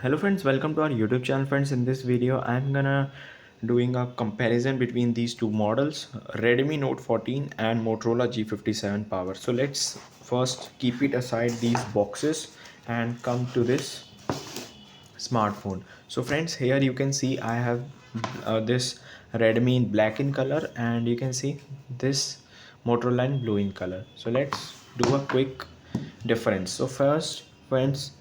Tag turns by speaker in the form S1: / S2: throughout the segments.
S1: Hello friends, welcome to our YouTube channel. Friends, in this video I'm gonna doing a comparison between these two models, Redmi Note 14 and Motorola G57 Power. So let's first keep it aside these boxes and come to this smartphone. So friends, here you can see I have this Redmi in black in color, and you can see this Motorola in blue in color. So let's do a quick difference. So first friends,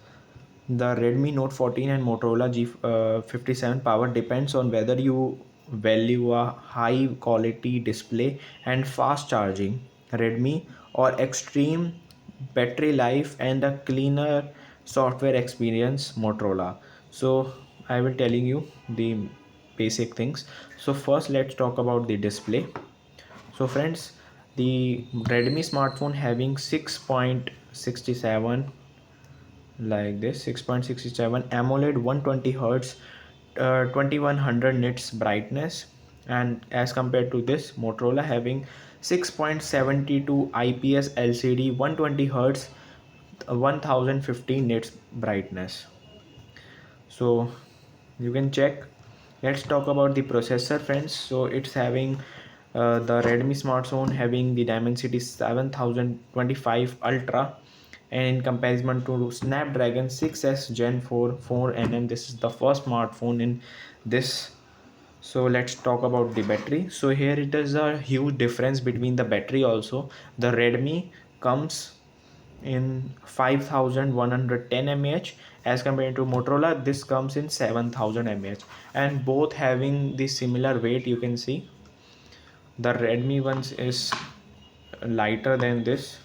S1: the Redmi Note 14 and Motorola G57 Power depends on whether you value a high quality display and fast charging Redmi, or extreme battery life and a cleaner software experience Motorola. So I will telling you the basic things. So first let's talk about the display. So friends, the Redmi smartphone having 6.67, like this 6.67 AMOLED 120 hertz, 2100 nits brightness, and as compared to this Motorola having 6.72 IPS LCD 120 hertz, 1015 nits brightness. So you can check. Let's talk about the processor friends. So it's having the Redmi smartphone having the Dimensity 7025 Ultra, and in comparison to Snapdragon 6s Gen 4 4nm, this is the first smartphone in this. So let's talk about the battery. So here it is a huge difference between the battery also. The Redmi comes in 5110 mAh, as compared to Motorola this comes in 7000 mAh, and both having the similar weight. You can see the Redmi ones is lighter than this.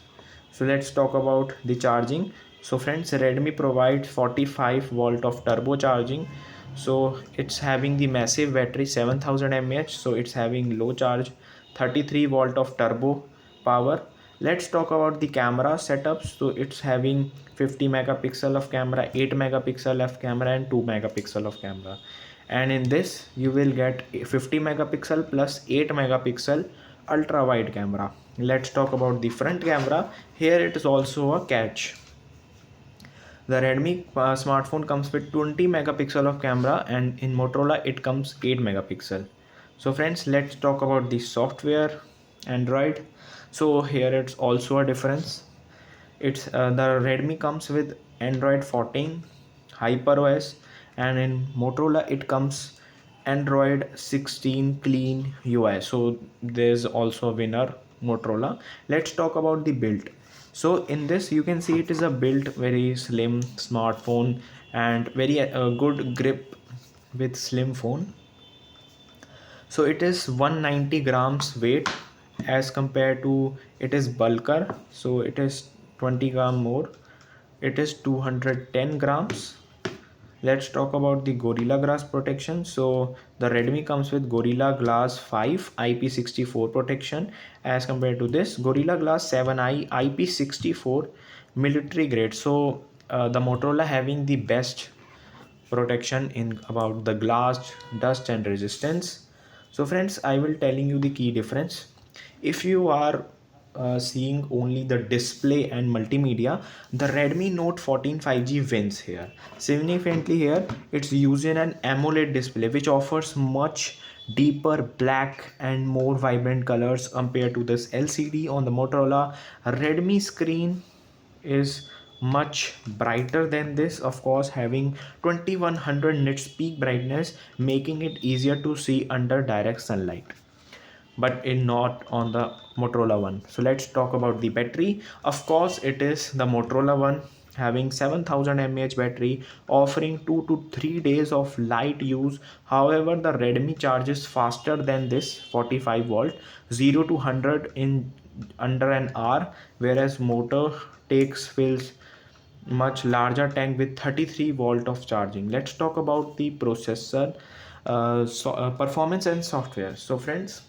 S1: So let's talk about the charging. So friends, Redmi provides 45 volt of turbo charging. So it's having the massive battery 7000 mAh, so it's having low charge, 33 volt of turbo power. Let's talk about the camera setups. So it's having 50 megapixel of camera, 8 megapixel of camera, and 2 megapixel of camera. And in this you will get 50 megapixel plus 8 megapixel ultra wide camera. Let's talk about the front camera. Here it is also a catch. The Redmi smartphone comes with 20 megapixel of camera, and in Motorola it comes 8 megapixel. So friends, let's talk about the software Android. So here it's also a difference. It's the Redmi comes with Android 14 HyperOS, and in Motorola it comes Android 16 Clean UI. So there's also a winner Motorola. Let's talk about the build. So in this you can see it is a built very slim smartphone and very good grip with slim phone. So it is 190 grams weight, as compared to it is bulker, so it is 20 gram more, it is 210 grams. Let's talk about the Gorilla Glass protection. So the Redmi comes with Gorilla Glass 5 IP64 protection, as compared to this Gorilla Glass 7i IP64 military grade. So the Motorola having the best protection in about the glass, dust and resistance. So friends, I will telling you the key difference. If you are seeing only the display and multimedia, the Redmi Note 14 5G wins here. Significantly here, it's using an AMOLED display which offers much deeper black and more vibrant colors compared to this LCD on the Motorola. Redmi screen is much brighter than this, of course having 2100 nits peak brightness, making it easier to see under direct sunlight, but in not on the Motorola one. So let's talk about the battery. Of course it is the Motorola one having 7000 mAh battery, offering 2 to 3 days of light use. However, the Redmi charges faster than this 45 volt 0 to 100 in under an hour, whereas Moto takes fills much larger tank with 33 volt of charging. Let's talk about the processor performance and software. So friends,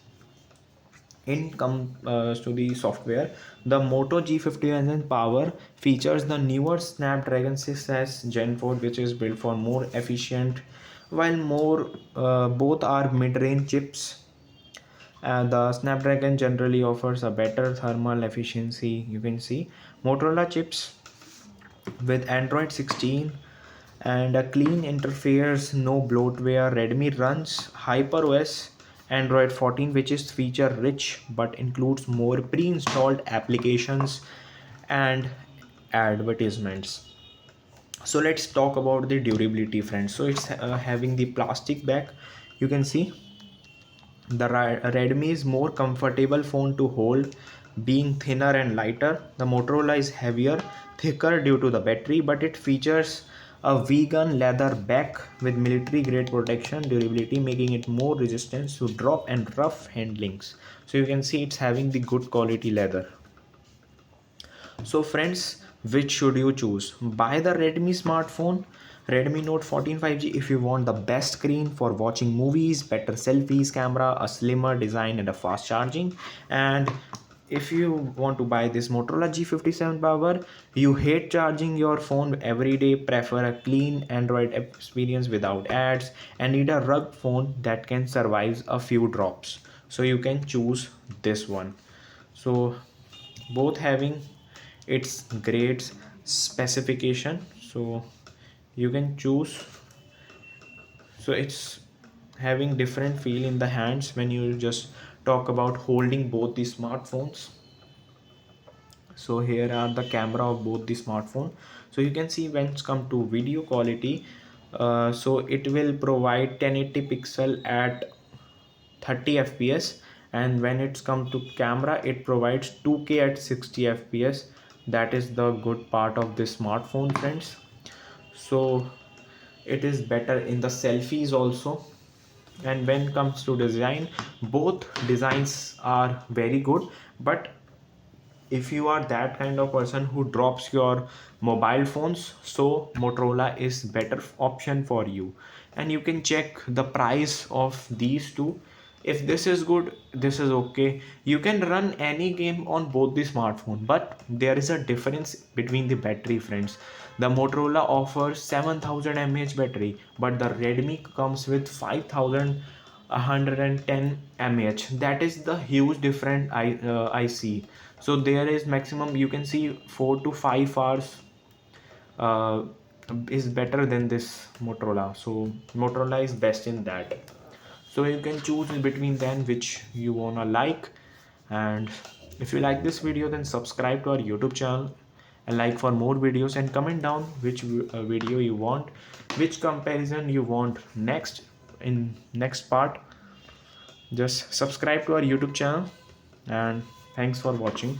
S1: in to the software, the Moto G57 Power features the newer Snapdragon 6s Gen 4, which is built for more efficient, while more both are mid-range chips. The Snapdragon generally offers a better thermal efficiency. You can see Motorola chips with Android 16 and a clean interface, no bloatware. Redmi runs HyperOS Android 14, which is feature rich but includes more pre-installed applications and advertisements. So let's talk about the durability, friends. So it's having the plastic back. You can see the Redmi is more comfortable phone to hold, being thinner and lighter. The Motorola is heavier, thicker due to the battery, but it features a vegan leather back with military grade protection durability, making it more resistant to drop and rough handlings. So you can see it's having the good quality leather. So friends, which should you choose? Buy the Redmi smartphone, Redmi Note 14 5G if you want the best screen for watching movies, better selfies camera, a slimmer design and a fast charging. And if you want to buy this Motorola G57 Power, you hate charging your phone every day, prefer a clean Android experience without ads, and need a rugged phone that can survive a few drops. So you can choose this one. So both having its grades specification, so you can choose. So it's having different feel in the hands when you just talk about holding both the smartphones. So here are the camera of both the smartphone. So you can see when it's come to video quality, so it will provide 1080 pixel at 30 fps, and when it's come to camera it provides 2K at 60 fps. That is the good part of this smartphone, friends. So it is better in the selfies also. And when it comes to design, both designs are very good, but if you are that kind of person who drops your mobile phones, so Motorola is better option for you. And you can check the price of these two. If this is good, this is okay. You can run any game on both the smartphone, but there is a difference between the battery, friends. The Motorola offers 7000 mAh battery, but the Redmi comes with 5110 mAh. That is the huge difference I see. So there is maximum, you can see 4 to 5 hours uh, is better than this Motorola. So Motorola is best in that. So you can choose between them which you wanna like. And if you like this video, then subscribe to our YouTube channel and like for more videos, and comment down which video you want, which comparison you want next in next part. Just subscribe to our YouTube channel, and thanks for watching.